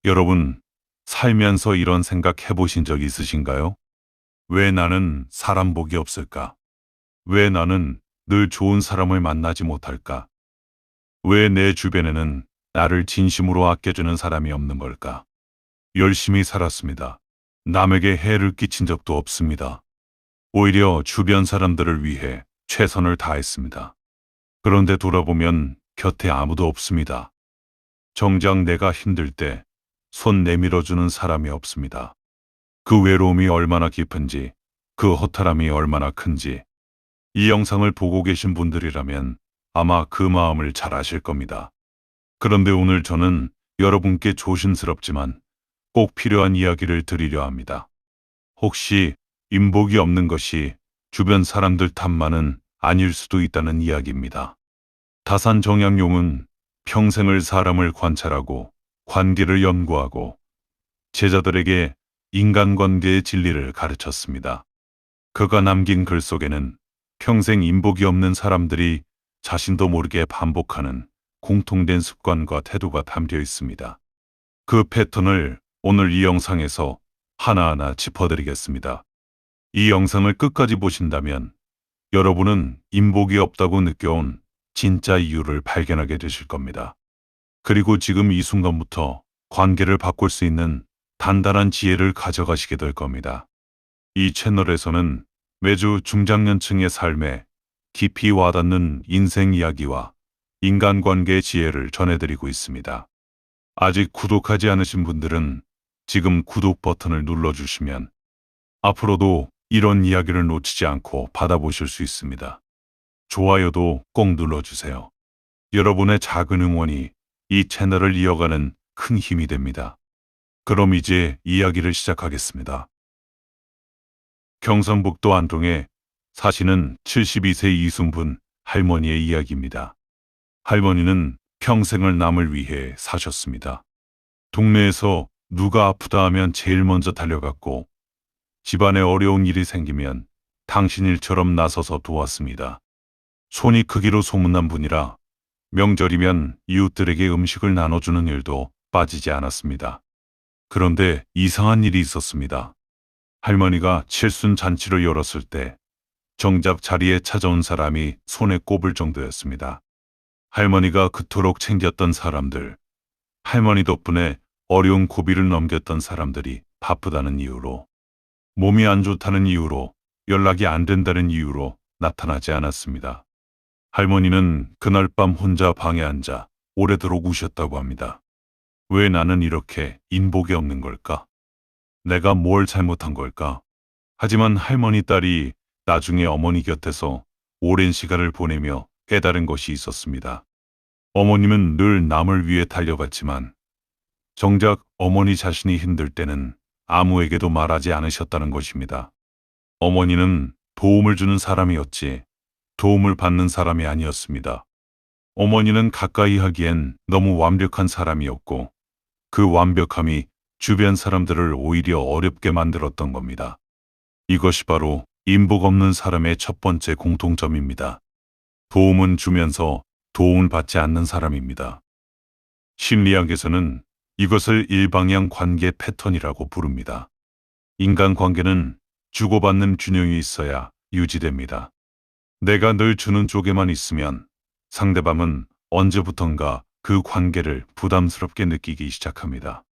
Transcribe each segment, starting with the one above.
여러분, 살면서 이런 생각 해보신 적 있으신가요? 왜 나는 사람 복이 없을까? 왜 나는 늘 좋은 사람을 만나지 못할까? 왜 내 주변에는 나를 진심으로 아껴주는 사람이 없는 걸까? 열심히 살았습니다. 남에게 해를 끼친 적도 없습니다. 오히려 주변 사람들을 위해 최선을 다했습니다. 그런데 돌아보면 곁에 아무도 없습니다. 정작 내가 힘들 때 손 내밀어주는 사람이 없습니다. 그 외로움이 얼마나 깊은지, 그 허탈함이 얼마나 큰지, 이 영상을 보고 계신 분들이라면 아마 그 마음을 잘 아실 겁니다. 그런데 오늘 저는 여러분께 조심스럽지만 꼭 필요한 이야기를 드리려 합니다. 혹시 인복이 없는 것이 주변 사람들 탓만은 아닐 수도 있다는 이야기입니다. 다산 정약용은 평생을 사람을 관찰하고 관계를 연구하고 제자들에게 인간관계의 진리를 가르쳤습니다. 그가 남긴 글 속에는 평생 인복이 없는 사람들이 자신도 모르게 반복하는 공통된 습관과 태도가 담겨 있습니다. 그 패턴을 오늘 이 영상에서 하나하나 짚어드리겠습니다. 이 영상을 끝까지 보신다면 여러분은 인복이 없다고 느껴온 진짜 이유를 발견하게 되실 겁니다. 그리고 지금 이 순간부터 관계를 바꿀 수 있는 단단한 지혜를 가져가시게 될 겁니다. 이 채널에서는 매주 중장년층의 삶에 깊이 와닿는 인생 이야기와 인간관계의 지혜를 전해드리고 있습니다. 아직 구독하지 않으신 분들은 지금 구독 버튼을 눌러주시면 앞으로도 이런 이야기를 놓치지 않고 받아보실 수 있습니다. 좋아요도 꼭 눌러주세요. 여러분의 작은 응원이 이 채널을 이어가는 큰 힘이 됩니다. 그럼 이제 이야기를 시작하겠습니다. 경상북도 안동에 사시는 72세 이순분 할머니의 이야기입니다. 할머니는 평생을 남을 위해 사셨습니다. 동네에서 누가 아프다 하면 제일 먼저 달려갔고 집안에 어려운 일이 생기면 당신 일처럼 나서서 도왔습니다. 손이 크기로 소문난 분이라 명절이면 이웃들에게 음식을 나눠주는 일도 빠지지 않았습니다. 그런데 이상한 일이 있었습니다. 할머니가 칠순 잔치를 열었을 때 정작 자리에 찾아온 사람이 손에 꼽을 정도였습니다. 할머니가 그토록 챙겼던 사람들, 할머니 덕분에 어려운 고비를 넘겼던 사람들이 바쁘다는 이유로, 몸이 안 좋다는 이유로, 연락이 안 된다는 이유로 나타나지 않았습니다. 할머니는 그날 밤 혼자 방에 앉아 오래도록 우셨다고 합니다. 왜 나는 이렇게 인복이 없는 걸까? 내가 뭘 잘못한 걸까? 하지만 할머니 딸이 나중에 어머니 곁에서 오랜 시간을 보내며 깨달은 것이 있었습니다. 어머님은 늘 남을 위해 달려갔지만 정작 어머니 자신이 힘들 때는 아무에게도 말하지 않으셨다는 것입니다. 어머니는 도움을 주는 사람이었지 도움을 받는 사람이 아니었습니다. 어머니는 가까이 하기엔 너무 완벽한 사람이었고 그 완벽함이 주변 사람들을 오히려 어렵게 만들었던 겁니다. 이것이 바로 인복 없는 사람의 첫 번째 공통점입니다. 도움은 주면서 도움을 받지 않는 사람입니다. 심리학에서는 이것을 일방향 관계 패턴이라고 부릅니다. 인간관계는 주고받는 균형이 있어야 유지됩니다. 내가 늘 주는 쪽에만 있으면 상대방은 언제부턴가 그 관계를 부담스럽게 느끼기 시작합니다.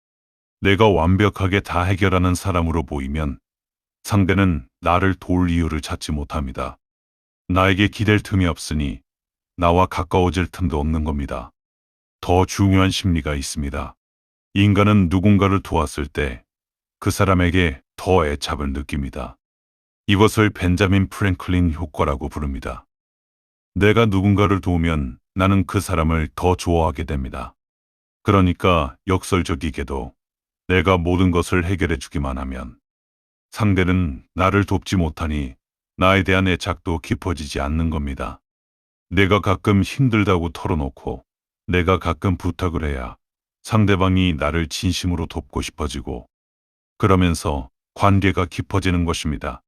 내가 완벽하게 다 해결하는 사람으로 보이면 상대는 나를 도울 이유를 찾지 못합니다. 나에게 기댈 틈이 없으니 나와 가까워질 틈도 없는 겁니다. 더 중요한 심리가 있습니다. 인간은 누군가를 도왔을 때 그 사람에게 더 애착을 느낍니다. 이것을 벤자민 프랭클린 효과라고 부릅니다. 내가 누군가를 도우면 나는 그 사람을 더 좋아하게 됩니다. 그러니까 역설적이게도 내가 모든 것을 해결해 주기만 하면 상대는 나를 돕지 못하니 나에 대한 애착도 깊어지지 않는 겁니다. 내가 가끔 힘들다고 털어놓고 내가 가끔 부탁을 해야 상대방이 나를 진심으로 돕고 싶어지고 그러면서 관계가 깊어지는 것입니다.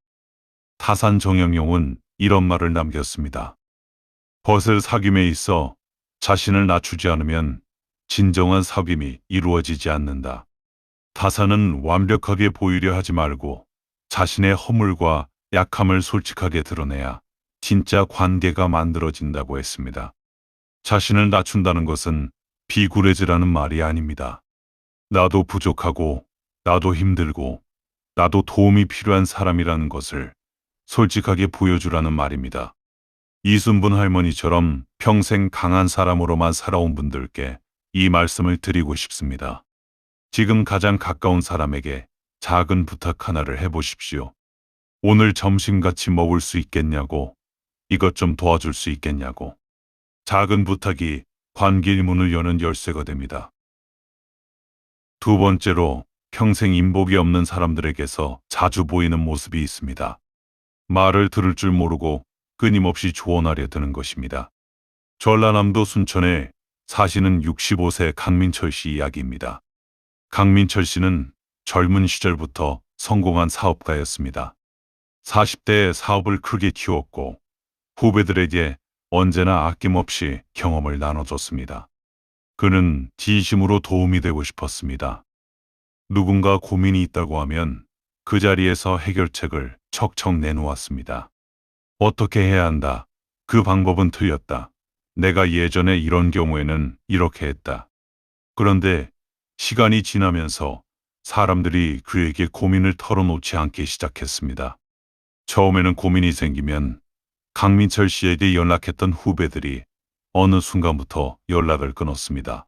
다산 정약용은 이런 말을 남겼습니다. 벗을 사귐에 있어 자신을 낮추지 않으면 진정한 사귐이 이루어지지 않는다. 타사는 완벽하게 보이려 하지 말고 자신의 허물과 약함을 솔직하게 드러내야 진짜 관계가 만들어진다고 했습니다. 자신을 낮춘다는 것은 비굴해지라는 말이 아닙니다. 나도 부족하고, 나도 힘들고, 나도 도움이 필요한 사람이라는 것을 솔직하게 보여주라는 말입니다. 이순분 할머니처럼 평생 강한 사람으로만 살아온 분들께 이 말씀을 드리고 싶습니다. 지금 가장 가까운 사람에게 작은 부탁 하나를 해보십시오. 오늘 점심 같이 먹을 수 있겠냐고, 이것 좀 도와줄 수 있겠냐고. 작은 부탁이 관계의 문을 여는 열쇠가 됩니다. 두 번째로, 평생 인복이 없는 사람들에게서 자주 보이는 모습이 있습니다. 말을 들을 줄 모르고 끊임없이 조언하려 드는 것입니다. 전라남도 순천에 사시는 65세 강민철 씨 이야기입니다. 강민철 씨는 젊은 시절부터 성공한 사업가였습니다. 40대에 사업을 크게 키웠고 후배들에게 언제나 아낌없이 경험을 나눠줬습니다. 그는 진심으로 도움이 되고 싶었습니다. 누군가 고민이 있다고 하면 그 자리에서 해결책을 척척 내놓았습니다. 어떻게 해야 한다. 그 방법은 틀렸다. 내가 예전에 이런 경우에는 이렇게 했다. 그런데 시간이 지나면서 사람들이 그에게 고민을 털어놓지 않기 시작했습니다. 처음에는 고민이 생기면 강민철 씨에게 연락했던 후배들이 어느 순간부터 연락을 끊었습니다.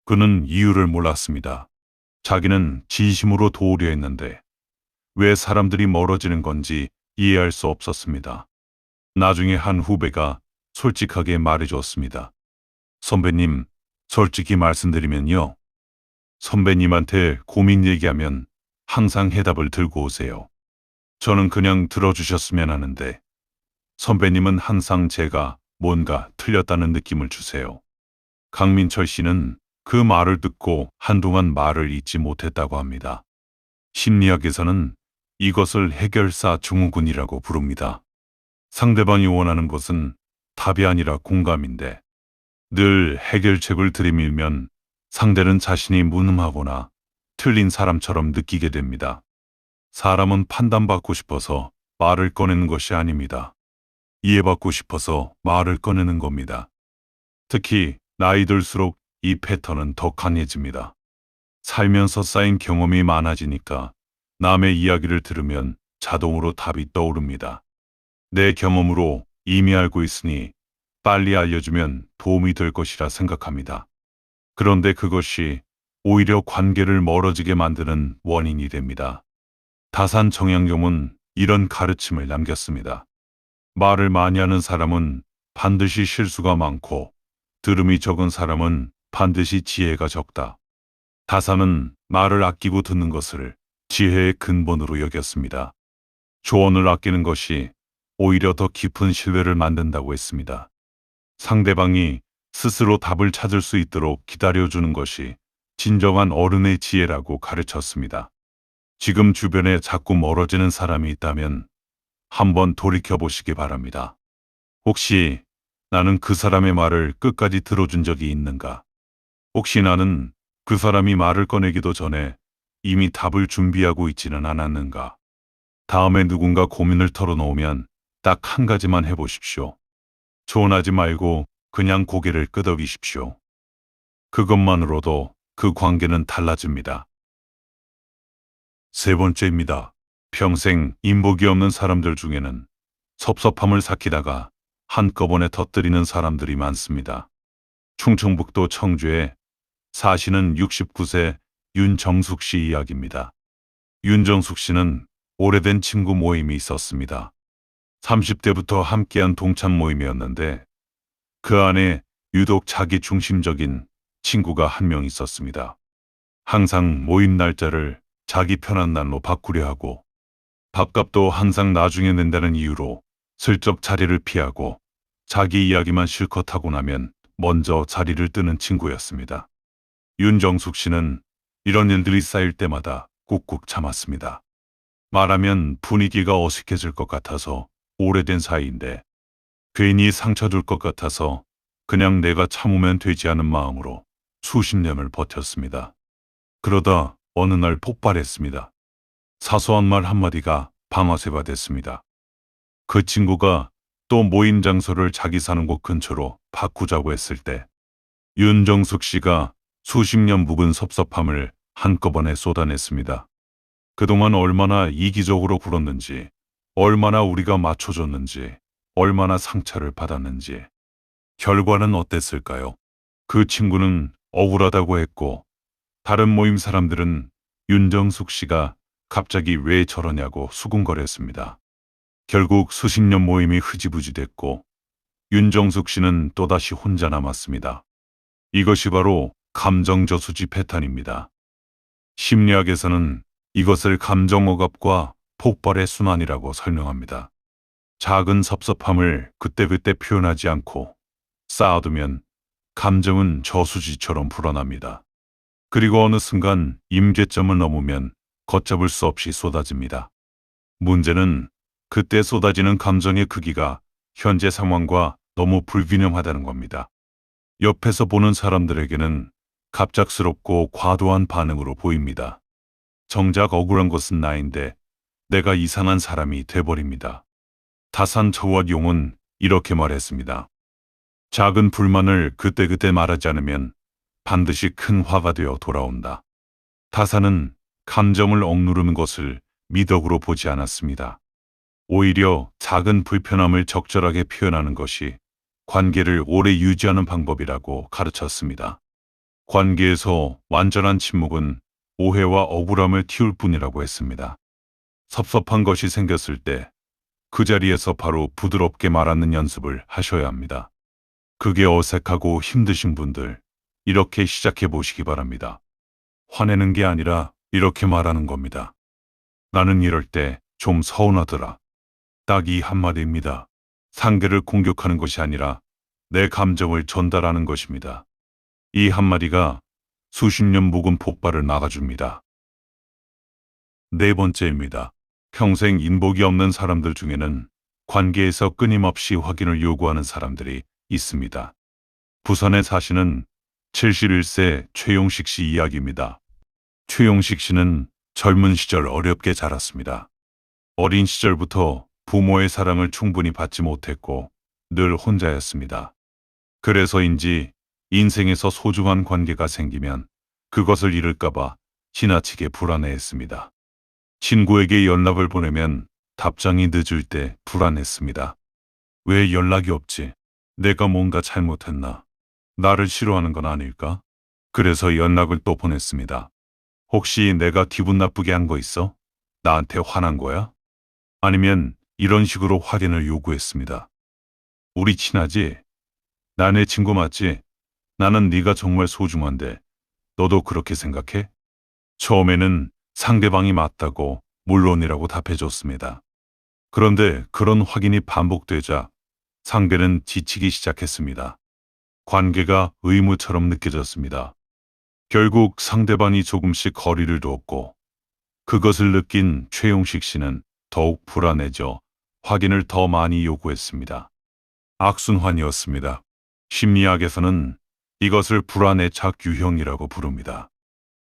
그는 이유를 몰랐습니다. 자기는 진심으로 도우려 했는데 왜 사람들이 멀어지는 건지 이해할 수 없었습니다. 나중에 한 후배가 솔직하게 말해줬습니다. 선배님, 솔직히 말씀드리면요. 선배님한테 고민 얘기하면 항상 해답을 들고 오세요. 저는 그냥 들어주셨으면 하는데 선배님은 항상 제가 뭔가 틀렸다는 느낌을 주세요. 강민철 씨는 그 말을 듣고 한동안 말을 잇지 못했다고 합니다. 심리학에서는 이것을 해결사 증후군이라고 부릅니다. 상대방이 원하는 것은 답이 아니라 공감인데 늘 해결책을 들이밀면 상대는 자신이 무능하거나 틀린 사람처럼 느끼게 됩니다. 사람은 판단받고 싶어서 말을 꺼내는 것이 아닙니다. 이해받고 싶어서 말을 꺼내는 겁니다. 특히 나이 들수록 이 패턴은 더 강해집니다. 살면서 쌓인 경험이 많아지니까 남의 이야기를 들으면 자동으로 답이 떠오릅니다. 내 경험으로 이미 알고 있으니 빨리 알려주면 도움이 될 것이라 생각합니다. 그런데 그것이 오히려 관계를 멀어지게 만드는 원인이 됩니다. 다산 정약용은 이런 가르침을 남겼습니다. 말을 많이 하는 사람은 반드시 실수가 많고 들음이 적은 사람은 반드시 지혜가 적다. 다산은 말을 아끼고 듣는 것을 지혜의 근본으로 여겼습니다. 조언을 아끼는 것이 오히려 더 깊은 신뢰를 만든다고 했습니다. 상대방이 스스로 답을 찾을 수 있도록 기다려주는 것이 진정한 어른의 지혜라고 가르쳤습니다. 지금 주변에 자꾸 멀어지는 사람이 있다면 한번 돌이켜보시기 바랍니다. 혹시 나는 그 사람의 말을 끝까지 들어준 적이 있는가? 혹시 나는 그 사람이 말을 꺼내기도 전에 이미 답을 준비하고 있지는 않았는가? 다음에 누군가 고민을 털어놓으면 딱 한 가지만 해보십시오. 조언하지 말고 그냥 고개를 끄덕이십시오. 그것만으로도 그 관계는 달라집니다. 세 번째입니다. 평생 인복이 없는 사람들 중에는 섭섭함을 삭히다가 한꺼번에 터뜨리는 사람들이 많습니다. 충청북도 청주에 사시는 69세 윤정숙 씨 이야기입니다. 윤정숙 씨는 오래된 친구 모임이 있었습니다. 30대부터 함께한 동창 모임이었는데 그 안에 유독 자기 중심적인 친구가 한 명 있었습니다. 항상 모임 날짜를 자기 편한 날로 바꾸려 하고 밥값도 항상 나중에 낸다는 이유로 슬쩍 자리를 피하고 자기 이야기만 실컷 하고 나면 먼저 자리를 뜨는 친구였습니다. 윤정숙 씨는 이런 일들이 쌓일 때마다 꾹꾹 참았습니다. 말하면 분위기가 어색해질 것 같아서 오래된 사이인데 괜히 상처 줄 것 같아서 그냥 내가 참으면 되지 않은 마음으로 수십 년을 버텼습니다. 그러다 어느 날 폭발했습니다. 사소한 말 한마디가 방아쇠가 됐습니다. 그 친구가 또 모임 장소를 자기 사는 곳 근처로 바꾸자고 했을 때 윤정숙 씨가 수십 년 묵은 섭섭함을 한꺼번에 쏟아냈습니다. 그동안 얼마나 이기적으로 굴었는지, 얼마나 우리가 맞춰줬는지, 얼마나 상처를 받았는지. 결과는 어땠을까요? 그 친구는 억울하다고 했고, 다른 모임 사람들은 윤정숙 씨가 갑자기 왜 저러냐고 수군거렸습니다. 결국 수십 년 모임이 흐지부지 됐고, 윤정숙 씨는 또다시 혼자 남았습니다. 이것이 바로 감정 저수지 패턴입니다. 심리학에서는 이것을 감정억압과 폭발의 순환이라고 설명합니다. 작은 섭섭함을 그때그때 표현하지 않고 쌓아두면 감정은 저수지처럼 불어납니다. 그리고 어느 순간 임계점을 넘으면 걷잡을 수 없이 쏟아집니다. 문제는 그때 쏟아지는 감정의 크기가 현재 상황과 너무 불균형하다는 겁니다. 옆에서 보는 사람들에게는 갑작스럽고 과도한 반응으로 보입니다. 정작 억울한 것은 나인데 내가 이상한 사람이 돼버립니다. 다산 저와 용은 이렇게 말했습니다. 작은 불만을 그때그때 말하지 않으면 반드시 큰 화가 되어 돌아온다. 다산은 감정을 억누르는 것을 미덕으로 보지 않았습니다. 오히려 작은 불편함을 적절하게 표현하는 것이 관계를 오래 유지하는 방법이라고 가르쳤습니다. 관계에서 완전한 침묵은 오해와 억울함을 틔울 뿐이라고 했습니다. 섭섭한 것이 생겼을 때 그 자리에서 바로 부드럽게 말하는 연습을 하셔야 합니다. 그게 어색하고 힘드신 분들, 이렇게 시작해 보시기 바랍니다. 화내는 게 아니라 이렇게 말하는 겁니다. 나는 이럴 때 좀 서운하더라. 딱 이 한마디입니다. 상대를 공격하는 것이 아니라 내 감정을 전달하는 것입니다. 이 한마디가 수십 년 묵은 폭발을 막아줍니다. 네 번째입니다. 평생 인복이 없는 사람들 중에는 관계에서 끊임없이 확인을 요구하는 사람들이 있습니다. 부산에 사시는 71세 최용식 씨 이야기입니다. 최용식 씨는 젊은 시절 어렵게 자랐습니다. 어린 시절부터 부모의 사랑을 충분히 받지 못했고 늘 혼자였습니다. 그래서인지 인생에서 소중한 관계가 생기면 그것을 잃을까봐 지나치게 불안해했습니다. 친구에게 연락을 보내면 답장이 늦을 때 불안했습니다. 왜 연락이 없지? 내가 뭔가 잘못했나? 나를 싫어하는 건 아닐까? 그래서 연락을 또 보냈습니다. 혹시 내가 기분 나쁘게 한 거 있어? 나한테 화난 거야? 아니면 이런 식으로 확인을 요구했습니다. 우리 친하지? 나 내 친구 맞지? 나는 네가 정말 소중한데 너도 그렇게 생각해? 처음에는 상대방이 맞다고 물론이라고 답해줬습니다. 그런데 그런 확인이 반복되자 상대는 지치기 시작했습니다. 관계가 의무처럼 느껴졌습니다. 결국 상대방이 조금씩 거리를 두었고 그것을 느낀 최용식 씨는 더욱 불안해져 확인을 더 많이 요구했습니다. 악순환이었습니다. 심리학에서는 이것을 불안의 작유형이라고 부릅니다.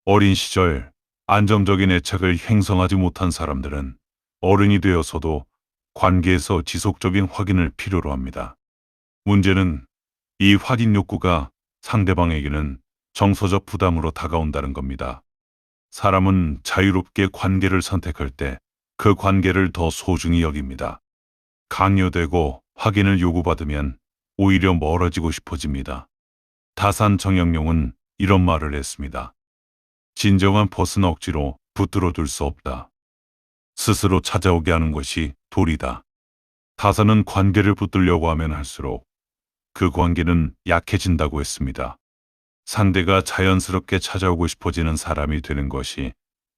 어린 시절 안정적인 애착을 형성하지 못한 사람들은 어른이 되어서도 관계에서 지속적인 확인을 필요로 합니다. 문제는 이 확인 욕구가 상대방에게는 정서적 부담으로 다가온다는 겁니다. 사람은 자유롭게 관계를 선택할 때 그 관계를 더 소중히 여깁니다. 강요되고 확인을 요구받으면 오히려 멀어지고 싶어집니다. 다산 정영용은 이런 말을 했습니다. 진정한 벗은 억지로 붙들어 둘 수 없다. 스스로 찾아오게 하는 것이 도리다. 다산은 관계를 붙들려고 하면 할수록 그 관계는 약해진다고 했습니다. 상대가 자연스럽게 찾아오고 싶어지는 사람이 되는 것이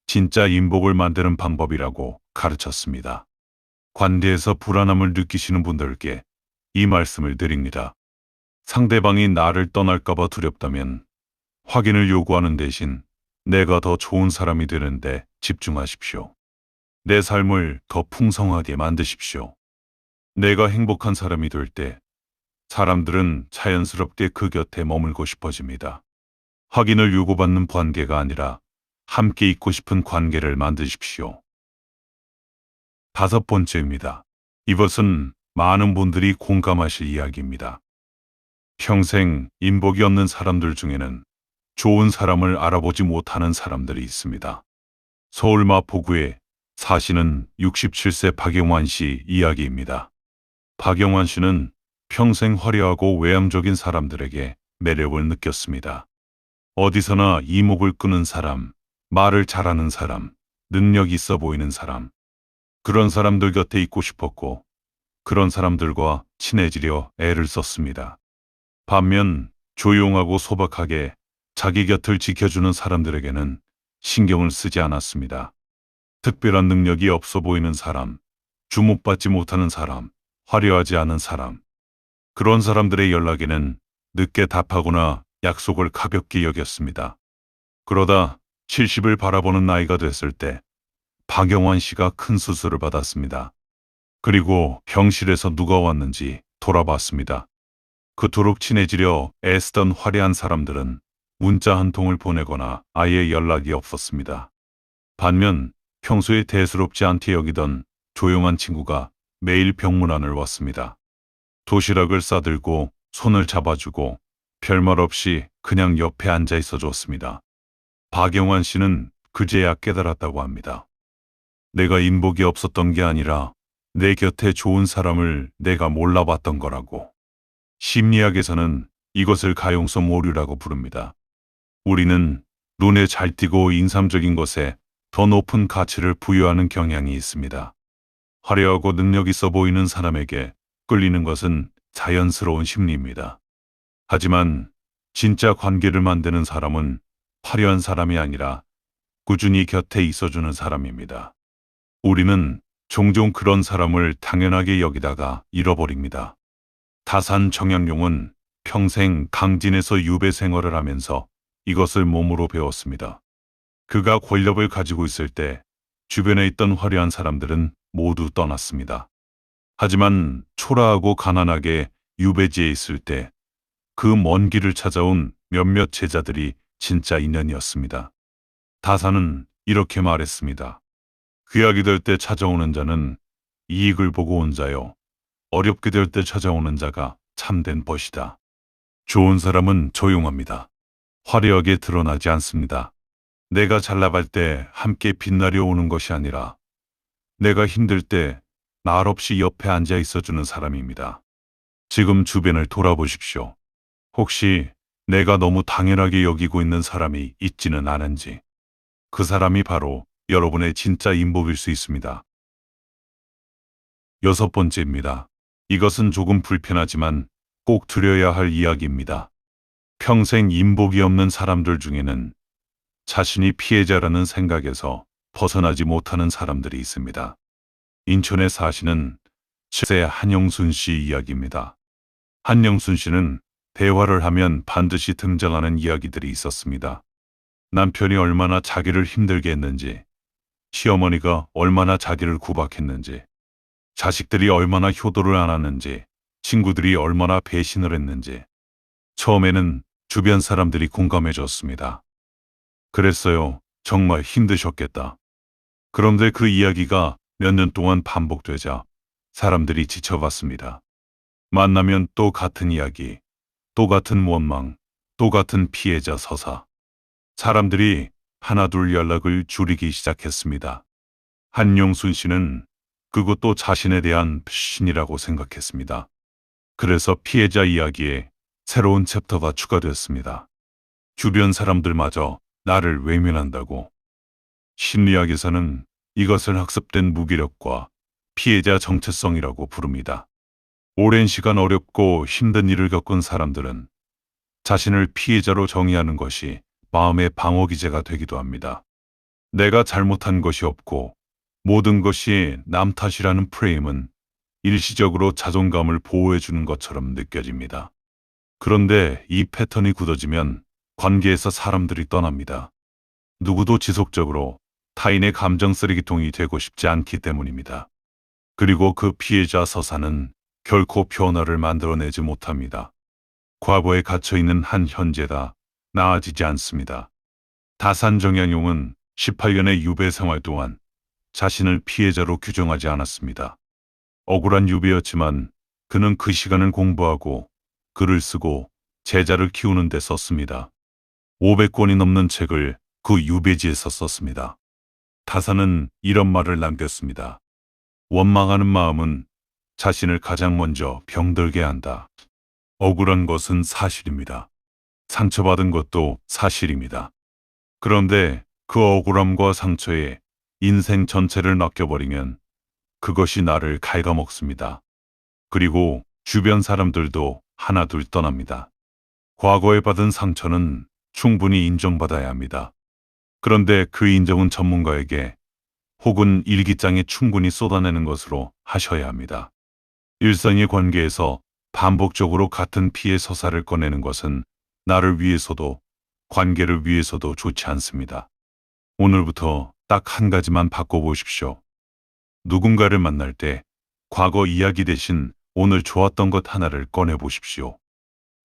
진짜 인복을 만드는 방법이라고 가르쳤습니다. 관계에서 불안함을 느끼시는 분들께 이 말씀을 드립니다. 상대방이 나를 떠날까봐 두렵다면 확인을 요구하는 대신 내가 더 좋은 사람이 되는데 집중하십시오. 내 삶을 더 풍성하게 만드십시오. 내가 행복한 사람이 될 때 사람들은 자연스럽게 그 곁에 머물고 싶어집니다. 확인을 요구받는 관계가 아니라 함께 있고 싶은 관계를 만드십시오. 다섯 번째입니다. 이것은 많은 분들이 공감하실 이야기입니다. 평생 인복이 없는 사람들 중에는 좋은 사람을 알아보지 못하는 사람들이 있습니다. 서울 마포구에 사시는 67세 박영환 씨 이야기입니다. 박영환 씨는 평생 화려하고 외향적인 사람들에게 매력을 느꼈습니다. 어디서나 이목을 끄는 사람, 말을 잘하는 사람, 능력 있어 보이는 사람. 그런 사람들 곁에 있고 싶었고, 그런 사람들과 친해지려 애를 썼습니다. 반면 조용하고 소박하게 자기 곁을 지켜주는 사람들에게는 신경을 쓰지 않았습니다. 특별한 능력이 없어 보이는 사람, 주목받지 못하는 사람, 화려하지 않은 사람. 그런 사람들의 연락에는 늦게 답하거나 약속을 가볍게 여겼습니다. 그러다 70을 바라보는 나이가 됐을 때 박영환 씨가 큰 수술을 받았습니다. 그리고 병실에서 누가 왔는지 돌아봤습니다. 그토록 친해지려 애쓰던 화려한 사람들은 문자 한 통을 보내거나 아예 연락이 없었습니다. 반면 평소에 대수롭지 않게 여기던 조용한 친구가 매일 병문 안을 왔습니다. 도시락을 싸들고 손을 잡아주고 별말 없이 그냥 옆에 앉아 있어 줬습니다. 박영환 씨는 그제야 깨달았다고 합니다. 내가 인복이 없었던 게 아니라 내 곁에 좋은 사람을 내가 몰라봤던 거라고. 심리학에서는 이것을 가용성 오류라고 부릅니다. 우리는 눈에 잘 띄고 인상적인 것에 더 높은 가치를 부여하는 경향이 있습니다. 화려하고 능력 있어 보이는 사람에게 끌리는 것은 자연스러운 심리입니다. 하지만 진짜 관계를 만드는 사람은 화려한 사람이 아니라 꾸준히 곁에 있어주는 사람입니다. 우리는 종종 그런 사람을 당연하게 여기다가 잃어버립니다. 다산 정약용은 평생 강진에서 유배 생활을 하면서 이것을 몸으로 배웠습니다. 그가 권력을 가지고 있을 때 주변에 있던 화려한 사람들은 모두 떠났습니다. 하지만 초라하고 가난하게 유배지에 있을 때 그 먼 길을 찾아온 몇몇 제자들이 진짜 인연이었습니다. 다산은 이렇게 말했습니다. 귀하게 될 때 찾아오는 자는 이익을 보고 온 자요. 어렵게 될 때 찾아오는 자가 참된 벗이다. 좋은 사람은 조용합니다. 화려하게 드러나지 않습니다. 내가 잘 나갈 때 함께 빛나려 오는 것이 아니라 내가 힘들 때 말 없이 옆에 앉아 있어주는 사람입니다. 지금 주변을 돌아보십시오. 혹시 내가 너무 당연하게 여기고 있는 사람이 있지는 않은지. 그 사람이 바로 여러분의 진짜 인복일 수 있습니다. 여섯 번째입니다. 이것은 조금 불편하지만 꼭 드려야 할 이야기입니다. 평생 인복이 없는 사람들 중에는 자신이 피해자라는 생각에서 벗어나지 못하는 사람들이 있습니다. 인천에 사시는 7세 한영순 씨 이야기입니다. 한영순 씨는 대화를 하면 반드시 등장하는 이야기들이 있었습니다. 남편이 얼마나 자기를 힘들게 했는지, 시어머니가 얼마나 자기를 구박했는지, 자식들이 얼마나 효도를 안 하는지, 친구들이 얼마나 배신을 했는지. 처음에는 주변 사람들이 공감해 줬습니다. 그랬어요. 정말 힘드셨겠다. 그런데 그 이야기가 몇 년 동안 반복되자 사람들이 지쳐갔습니다. 만나면 또 같은 이야기, 또 같은 원망, 또 같은 피해자 서사. 사람들이 하나둘 연락을 줄이기 시작했습니다. 한영순 씨는 그것도 자신에 대한 신이라고 생각했습니다. 그래서 피해자 이야기에 새로운 챕터가 추가됐습니다. 주변 사람들마저 나를 외면한다고. 심리학에서는 이것을 학습된 무기력과 피해자 정체성이라고 부릅니다. 오랜 시간 어렵고 힘든 일을 겪은 사람들은 자신을 피해자로 정의하는 것이 마음의 방어기제가 되기도 합니다. 내가 잘못한 것이 없고 모든 것이 남 탓이라는 프레임은 일시적으로 자존감을 보호해주는 것처럼 느껴집니다. 그런데 이 패턴이 굳어지면 관계에서 사람들이 떠납니다. 누구도 지속적으로 타인의 감정 쓰레기통이 되고 싶지 않기 때문입니다. 그리고 그 피해자 서사는 결코 변화를 만들어내지 못합니다. 과거에 갇혀있는 한 현재다 나아지지 않습니다. 다산 정약용은 18년의 유배 생활 동안 자신을 피해자로 규정하지 않았습니다. 억울한 유배였지만 그는 그 시간을 공부하고 글을 쓰고 제자를 키우는 데 썼습니다. 500권이 넘는 책을 그 유배지에서 썼습니다. 타사는 이런 말을 남겼습니다. 원망하는 마음은 자신을 가장 먼저 병들게 한다. 억울한 것은 사실입니다. 상처받은 것도 사실입니다. 그런데 그 억울함과 상처에 인생 전체를 맡겨버리면 그것이 나를 갉아먹습니다. 그리고 주변 사람들도 하나둘 떠납니다. 과거에 받은 상처는 충분히 인정받아야 합니다. 그런데 그 인정은 전문가에게 혹은 일기장에 충분히 쏟아내는 것으로 하셔야 합니다. 일상의 관계에서 반복적으로 같은 피해 서사를 꺼내는 것은 나를 위해서도 관계를 위해서도 좋지 않습니다. 오늘부터 딱 한 가지만 바꿔보십시오. 누군가를 만날 때 과거 이야기 대신 오늘 좋았던 것 하나를 꺼내보십시오.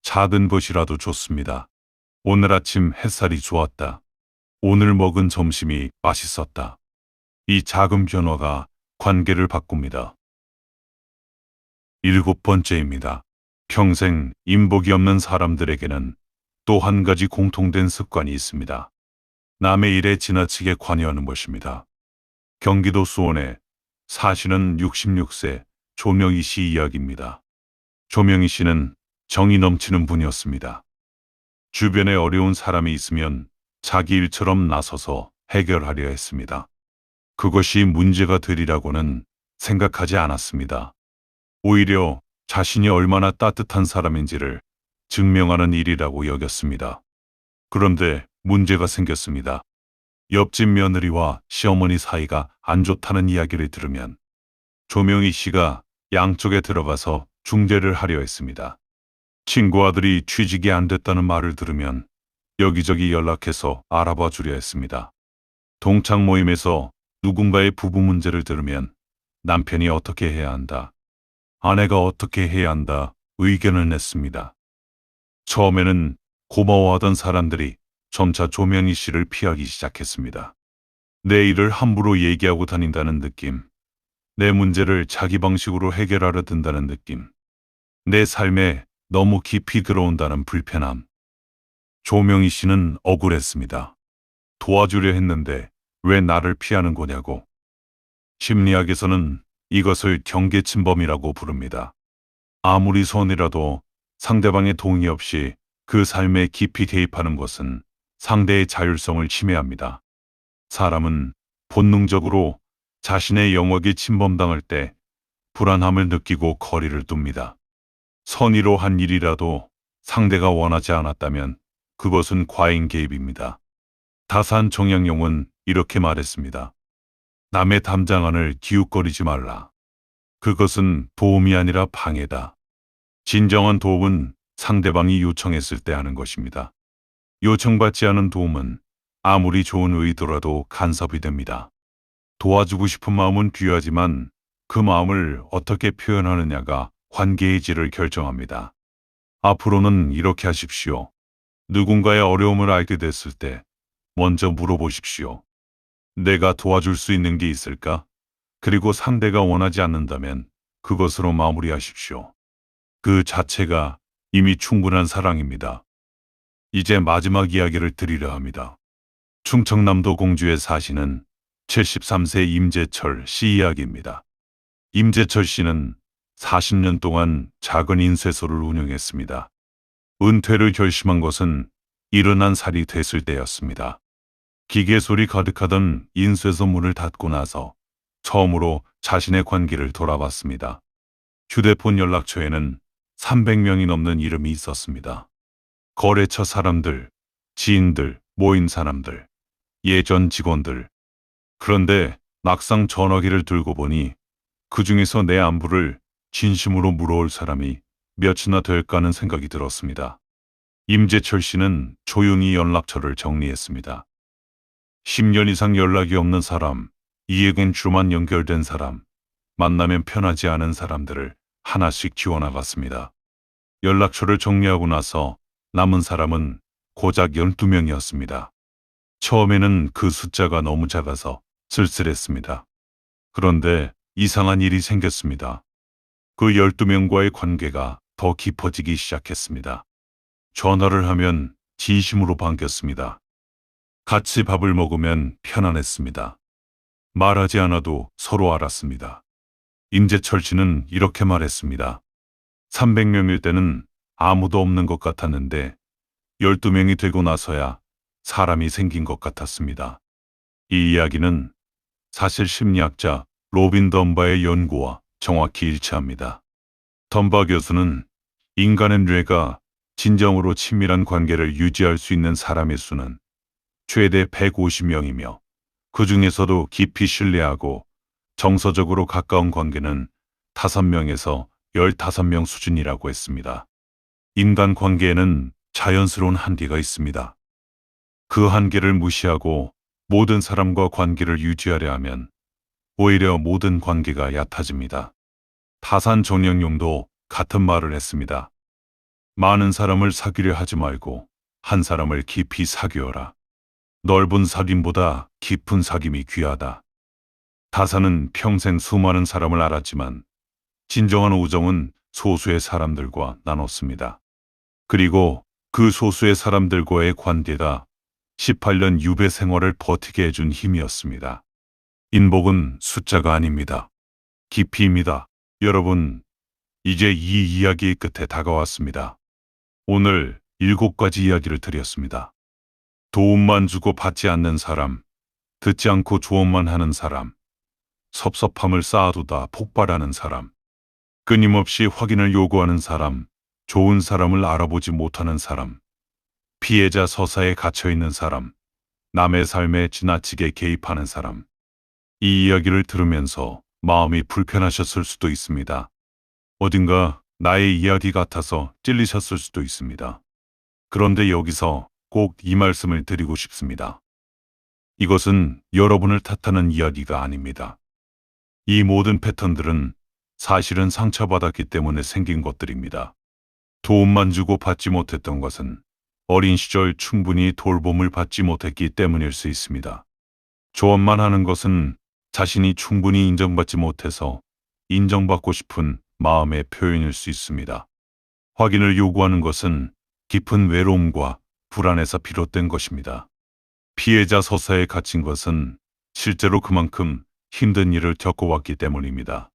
작은 것이라도 좋습니다. 오늘 아침 햇살이 좋았다. 오늘 먹은 점심이 맛있었다. 이 작은 변화가 관계를 바꿉니다. 7번째입니다. 평생 인복이 없는 사람들에게는 또 한 가지 공통된 습관이 있습니다. 남의 일에 지나치게 관여하는 것입니다. 경기도 수원에 사시는 66세 조명희 씨 이야기입니다. 조명희 씨는 정이 넘치는 분이었습니다. 주변에 어려운 사람이 있으면 자기 일처럼 나서서 해결하려 했습니다. 그것이 문제가 되리라고는 생각하지 않았습니다. 오히려 자신이 얼마나 따뜻한 사람인지를 증명하는 일이라고 여겼습니다. 그런데 문제가 생겼습니다. 옆집 며느리와 시어머니 사이가 안 좋다는 이야기를 들으면 조명희 씨가 양쪽에 들어가서 중재를 하려 했습니다. 친구 아들이 취직이 안 됐다는 말을 들으면 여기저기 연락해서 알아봐 주려 했습니다. 동창 모임에서 누군가의 부부 문제를 들으면 남편이 어떻게 해야 한다, 아내가 어떻게 해야 한다 의견을 냈습니다. 처음에는 고마워하던 사람들이 점차 조명희 씨를 피하기 시작했습니다. 내 일을 함부로 얘기하고 다닌다는 느낌, 내 문제를 자기 방식으로 해결하려 든다는 느낌, 내 삶에 너무 깊이 들어온다는 불편함. 조명희 씨는 억울했습니다. 도와주려 했는데 왜 나를 피하는 거냐고. 심리학에서는 이것을 경계침범이라고 부릅니다. 아무리 선이라도 상대방의 동의 없이 그 삶에 깊이 개입하는 것은 상대의 자율성을 침해합니다. 사람은 본능적으로 자신의 영역이 침범당할 때 불안함을 느끼고 거리를 둡니다. 선의로 한 일이라도 상대가 원하지 않았다면 그것은 과잉 개입입니다. 다산 정약용은 이렇게 말했습니다. 남의 담장 안을 기웃거리지 말라. 그것은 도움이 아니라 방해다. 진정한 도움은 상대방이 요청했을 때 하는 것입니다. 요청받지 않은 도움은 아무리 좋은 의도라도 간섭이 됩니다. 도와주고 싶은 마음은 귀하지만 그 마음을 어떻게 표현하느냐가 관계의 질을 결정합니다. 앞으로는 이렇게 하십시오. 누군가의 어려움을 알게 됐을 때 먼저 물어보십시오. 내가 도와줄 수 있는 게 있을까? 그리고 상대가 원하지 않는다면 그것으로 마무리하십시오. 그 자체가 이미 충분한 사랑입니다. 이제 마지막 이야기를 드리려 합니다. 충청남도 공주에 사시는 73세 임재철 씨 이야기입니다. 임재철 씨는 40년 동안 작은 인쇄소를 운영했습니다. 은퇴를 결심한 것은 71살이 됐을 때였습니다. 기계 소리 가득하던 인쇄소 문을 닫고 나서 처음으로 자신의 관계를 돌아봤습니다. 휴대폰 연락처에는 300명이 넘는 이름이 있었습니다. 거래처 사람들, 지인들, 모인 사람들, 예전 직원들. 그런데 막상 전화기를 들고 보니 그 중에서 내 안부를 진심으로 물어올 사람이 몇이나 될까 하는 생각이 들었습니다. 임재철 씨는 조용히 연락처를 정리했습니다. 10년 이상 연락이 없는 사람, 이에겐 주만 연결된 사람, 만나면 편하지 않은 사람들을 하나씩 지워나갔습니다. 연락처를 정리하고 나서 남은 사람은 고작 12명이었습니다. 처음에는 그 숫자가 너무 작아서 쓸쓸했습니다. 그런데 이상한 일이 생겼습니다. 그 12명과의 관계가 더 깊어지기 시작했습니다. 전화를 하면 진심으로 반겼습니다. 같이 밥을 먹으면 편안했습니다. 말하지 않아도 서로 알았습니다. 임재철 씨는 이렇게 말했습니다. 300명일 때는 아무도 없는 것 같았는데 12명이 되고 나서야 사람이 생긴 것 같았습니다. 이 이야기는 사실 심리학자 로빈 덤바의 연구와 정확히 일치합니다. 덤바 교수는 인간의 뇌가 진정으로 친밀한 관계를 유지할 수 있는 사람의 수는 최대 150명이며 그 중에서도 깊이 신뢰하고 정서적으로 가까운 관계는 5명에서 15명 수준이라고 했습니다. 인간 관계에는 자연스러운 한계가 있습니다. 그 한계를 무시하고 모든 사람과 관계를 유지하려 하면 오히려 모든 관계가 얕아집니다. 타산 정영용도 같은 말을 했습니다. 많은 사람을 사귀려 하지 말고 한 사람을 깊이 사귀어라. 넓은 사귐보다 깊은 사귐이 귀하다. 타산은 평생 수많은 사람을 알았지만 진정한 우정은 소수의 사람들과 나눴습니다. 그리고 그 소수의 사람들과의 관계가 18년 유배 생활을 버티게 해준 힘이었습니다. 인복은 숫자가 아닙니다. 깊이입니다. 여러분, 이제 이 이야기의 끝에 다가왔습니다. 오늘 7가지 이야기를 드렸습니다. 도움만 주고 받지 않는 사람, 듣지 않고 조언만 하는 사람, 섭섭함을 쌓아두다 폭발하는 사람, 끊임없이 확인을 요구하는 사람, 좋은 사람을 알아보지 못하는 사람, 피해자 서사에 갇혀있는 사람, 남의 삶에 지나치게 개입하는 사람. 이 이야기를 들으면서 마음이 불편하셨을 수도 있습니다. 어딘가 나의 이야기 같아서 찔리셨을 수도 있습니다. 그런데 여기서 꼭 이 말씀을 드리고 싶습니다. 이것은 여러분을 탓하는 이야기가 아닙니다. 이 모든 패턴들은 사실은 상처받았기 때문에 생긴 것들입니다. 도움만 주고 받지 못했던 것은 어린 시절 충분히 돌봄을 받지 못했기 때문일 수 있습니다. 조언만 하는 것은 자신이 충분히 인정받지 못해서 인정받고 싶은 마음의 표현일 수 있습니다. 확인을 요구하는 것은 깊은 외로움과 불안에서 비롯된 것입니다. 피해자 서사에 갇힌 것은 실제로 그만큼 힘든 일을 겪어왔기 때문입니다.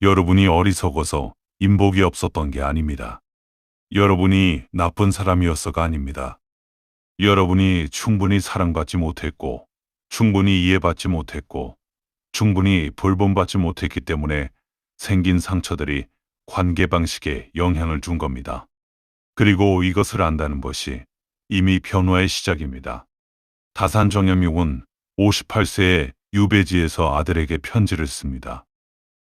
여러분이 어리석어서 인복이 없었던 게 아닙니다. 여러분이 나쁜 사람이었어가 아닙니다. 여러분이 충분히 사랑받지 못했고, 충분히 이해받지 못했고, 충분히 돌봄받지 못했기 때문에 생긴 상처들이 관계 방식에 영향을 준 겁니다. 그리고 이것을 안다는 것이 이미 변화의 시작입니다. 타산 정영용은 58세에 유배지에서 아들에게 편지를 씁니다.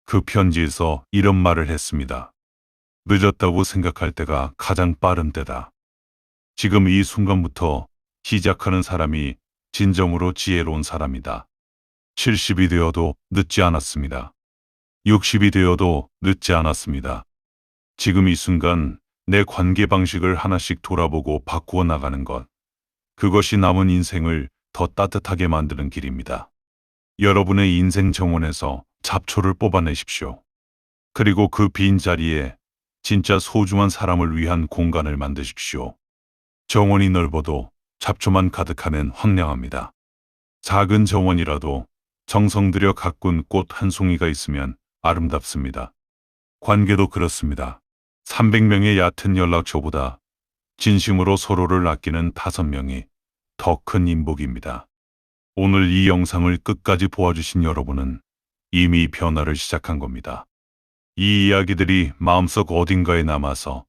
그 편지에서 이런 말을 했습니다. 늦었다고 생각할 때가 가장 빠른 때다. 지금 이 순간부터 시작하는 사람이 진정으로 지혜로운 사람이다. 70이 되어도 늦지 않았습니다. 60이 되어도 늦지 않았습니다. 지금 이 순간 내 관계 방식을 하나씩 돌아보고 바꾸어 나가는 것. 그것이 남은 인생을 더 따뜻하게 만드는 길입니다. 여러분의 인생 정원에서 잡초를 뽑아내십시오. 그리고 그 빈 자리에 진짜 소중한 사람을 위한 공간을 만드십시오. 정원이 넓어도 잡초만 가득하면 황량합니다. 작은 정원이라도 정성 들여 가꾼 꽃 한 송이가 있으면 아름답습니다. 관계도 그렇습니다. 300명의 얕은 연락처보다 진심으로 서로를 아끼는 5명이 더 큰 인복입니다. 오늘 이 영상을 끝까지 보아주신 여러분은 이미 변화를 시작한 겁니다. 이 이야기들이 마음속 어딘가에 남아서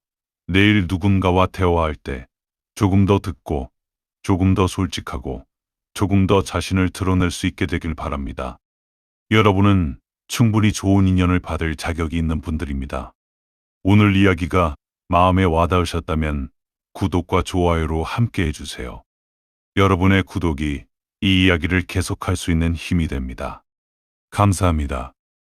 내일 누군가와 대화할 때 조금 더 듣고 조금 더 솔직하고 조금 더 자신을 드러낼 수 있게 되길 바랍니다. 여러분은 충분히 좋은 인연을 받을 자격이 있는 분들입니다. 오늘 이야기가 마음에 와닿으셨다면 구독과 좋아요로 함께 해주세요. 여러분의 구독이 이 이야기를 계속할 수 있는 힘이 됩니다. 감사합니다.